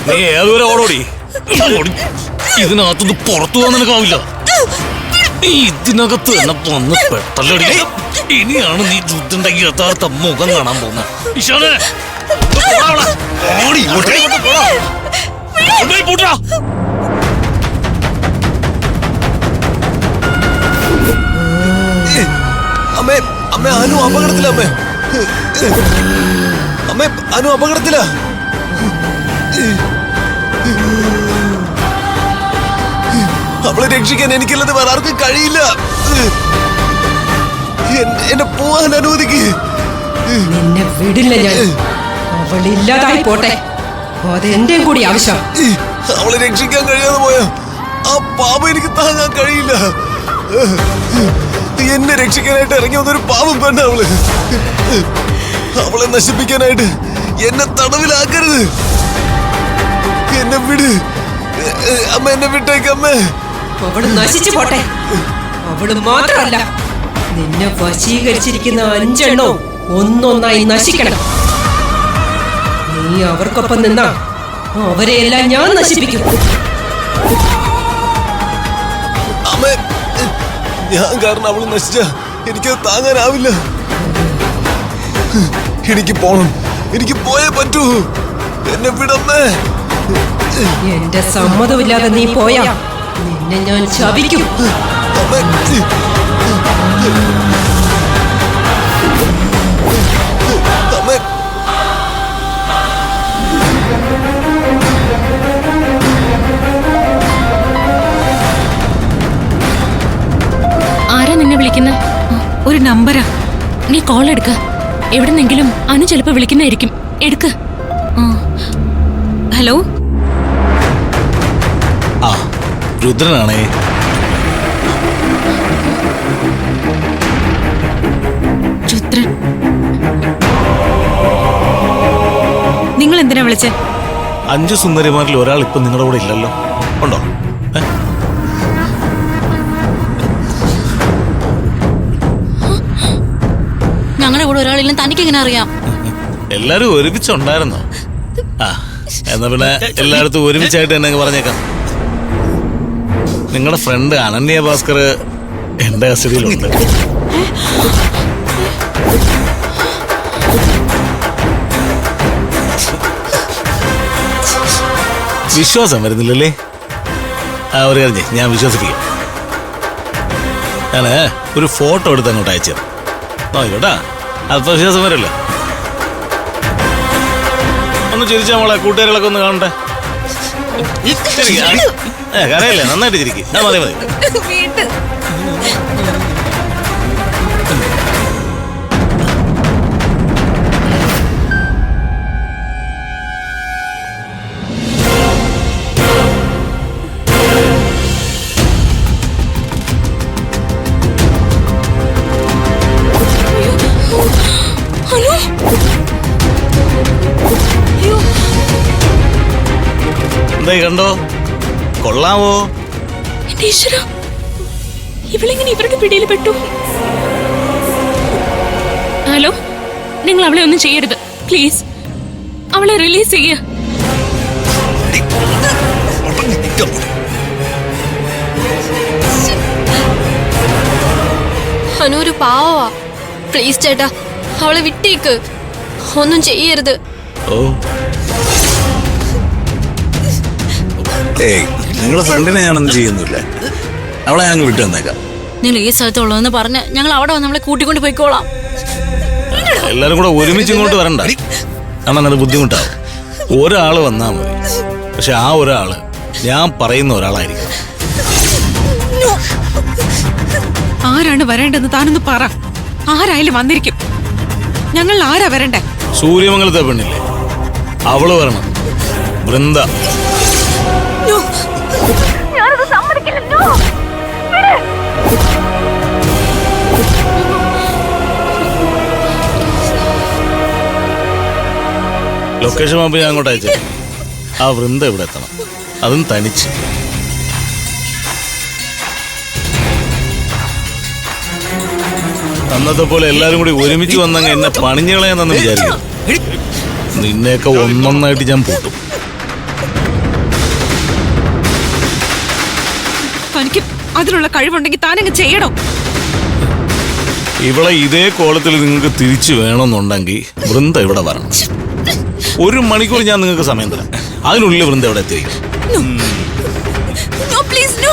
നീ ഏതുവരെ ഓടോടി? ഇതിനകത്തുനിന്ന് പുറത്തു പോകാൻ നിനക്കാവില്ല. ഇതിനകത്ത് തന്നെ വന്ന് പെട്ടല്ലടി. ഇനിയാണ് നീ ദുദ്ധന്റെ യഥാർത്ഥ മുഖം കാണാൻ പോകുന്നത്. ഈശാനെ അമ്മേ, അമ്മേ, അനു അപകടത്തില. അമ്മേ, അമ്മേ, അനു അപകടത്തില. അവളെ രക്ഷിക്കാൻ എനിക്കല്ലാതെ വേറെ ആർക്കും കഴിയില്ല. എന്നെ പോവാൻ അനുവദിക്ക്. നിന്നെ വിടില്ല ഞാൻ. അവളില്ലാതായി പോട്ടെ, അതെന്റെ കൂടി ആവശ്യം. അവളെ രക്ഷിക്കാൻ കഴിയാതെ പോയ ആ പാപം എനിക്ക് താങ്ങാൻ കഴിയില്ല. എന്നെ രക്ഷിക്കാനായിട്ട് ഇറങ്ങി വന്നൊരു പാപം പെണ്ണ അവള്. അവളെ നശിപ്പിക്കാനായിട്ട് എന്നെ തടവിലാക്കരുത്. എന്നെ വിട് അമ്മ, എന്നെ വിട്ടേക്ക് അമ്മ. അവള് നശിച്ചു പോട്ടെ. അവള് മാത്രമല്ല, നിന്നെ വശീകരിച്ചിരിക്കുന്ന 5 എണ്ണവും ഒന്നൊന്നായി നശിക്കണം. നീ അവർക്കൊപ്പം നിന്നാ അവരെയെല്ലാം ഞാൻ നശിപ്പിക്കും. അമ്മ, ഞാൻ കാരണം അവള് നശിച്ച എനിക്കത് താങ്ങാനാവില്ല. എനിക്ക് പോണം, എനിക്ക് പോയേ പറ്റൂ. എന്നെ വിടമ്മേ. എന്റെ സമ്മതമില്ലാതെ നീ പോയാ നിന്നെ ഞാൻ ശപിക്കും. ആരാ നിന്നെ വിളിക്കുന്ന? ഒരു നമ്പരാ. നീ കോൾ എടുക്ക. എവിടെന്നെങ്കിലും അനു ചിലപ്പോ വിളിക്കുന്നതായിരിക്കും. എടുക്ക. ഹലോ, ആ രുദ്രനാണേ. രുദ്രൻ, നിങ്ങൾ എന്തിനാ വിളിച്ചേ? 5 സുന്ദരിമാരിൽ ഒരാൾ ഇപ്പൊ നിങ്ങളുടെ കൂടെ ഇല്ലല്ലോ. ഉണ്ടോ? ഞങ്ങളുടെ കൂടെ ഒരാളില്ല. തനിക്ക് എങ്ങനെ അറിയാം? എല്ലാരും ഒരുമിച്ചുണ്ടായിരുന്നോ? ആ, എന്നാ പിന്നെ എല്ലായിടത്തും ഒരുമിച്ചായിട്ട് തന്നെ പറഞ്ഞേക്കാം. നിങ്ങളുടെ ഫ്രണ്ട് അനന്യ ഭാസ്കർ എന്റെ കസ്റ്റഡിയിലുണ്ട്. വിശ്വാസം വരുന്നില്ലല്ലേ? ആ, ഒരു കാര്യം ഞാൻ വിശ്വസിക്കാം. ഞാന് ഒരു ഫോട്ടോ എടുത്ത് അങ്ങോട്ട് അയച്ചു നോക്കട്ടാ. അത് വിശ്വാസം വരില്ല. ഒന്ന് ചിരിച്ചാ മോളെ, കൂട്ടുകാരികളൊക്കെ ഒന്ന് കാണട്ടെ. കരയല്ലേ, നന്നായിട്ട് ചിരിക്കും. മതി മതി. എന്തായി കണ്ടോ? കൊള്ളാവോ? ഇവളെങ്ങനെ ഇവരുടെ പിടിയിൽ പെട്ടു? ഹലോ, നിങ്ങൾ അവളെ ഒന്നും ചെയ്യരുത് പ്ലീസ്. അവളെ റിലീസ് ചെയ്യ. അനു പാവവാ. പ്ലീസ് ചേട്ടാ, അവളെ വിട്ടേക്ക്. ഒന്നും ചെയ്യരുത്. ഓ, നിങ്ങളുടെ ഫ്രണ്ടിനെ ഞാനൊന്നും ചെയ്യുന്നില്ല. അവളെ ഞങ്ങൾ വിട്ടു വന്നേക്കാം. നിങ്ങൾ ഈ സ്ഥലത്തുള്ളതെന്ന് പറഞ്ഞ് ഞങ്ങൾ അവിടെ വന്ന് നമ്മളെ കൂട്ടിക്കൊണ്ട് പോയിക്കോളാം. എല്ലാരും കൂടെ ഒരുമിച്ച് ഇങ്ങോട്ട് വരണ്ട. കാരണം അത് ബുദ്ധിമുട്ടാവും. ഒരാള് വന്നാ മതി. പക്ഷെ ആ ഒരാള് ഞാൻ പറയുന്ന ഒരാളായിരിക്കും. ആരാണ് വരേണ്ടെന്ന് താനൊന്ന് പറ. ആരായാലും വന്നിരിക്കും. ഞങ്ങൾ ആരാ വരണ്ടേ? സൂര്യമംഗലത്തെ പെണ്ണില്ലേ, അവള് വരണം. വൃന്ദ. ലൊക്കേഷൻ മാപ്പ് ഞാൻ അങ്ങോട്ട് അയച്ചു. ആ വൃന്ദ ഇവിടെ എത്തണം, അതും തനിച്ച്. അന്നത്തെ പോലെ എല്ലാരും കൂടി ഒരുമിച്ച് വന്നങ്ങ് എന്നെ പണിഞ്ഞുകളയാന്നു വിചാരിക്കും. നിന്നെയൊക്കെ ഒന്നൊന്നായിട്ട് ഞാൻ പൂട്ടും. തനിക്ക് അതിനുള്ള കഴിവുണ്ടെങ്കിൽ താനങ്ങ് ചെയ്യണോ? ഇവിടെ ഇതേ കോലത്തിൽ നിങ്ങൾക്ക് തിരിച്ചു വേണമെന്നുണ്ടെങ്കിൽ വൃന്ദ ഇവിടെ വരണം. 1 മണിക്കൂർ ഞാൻ നിങ്ങൾക്ക് സമയം തരാം. അതിനുള്ളിൽ വൃന്ദ ഇവിടെ എത്തിയിരിക്കും. No, please, no.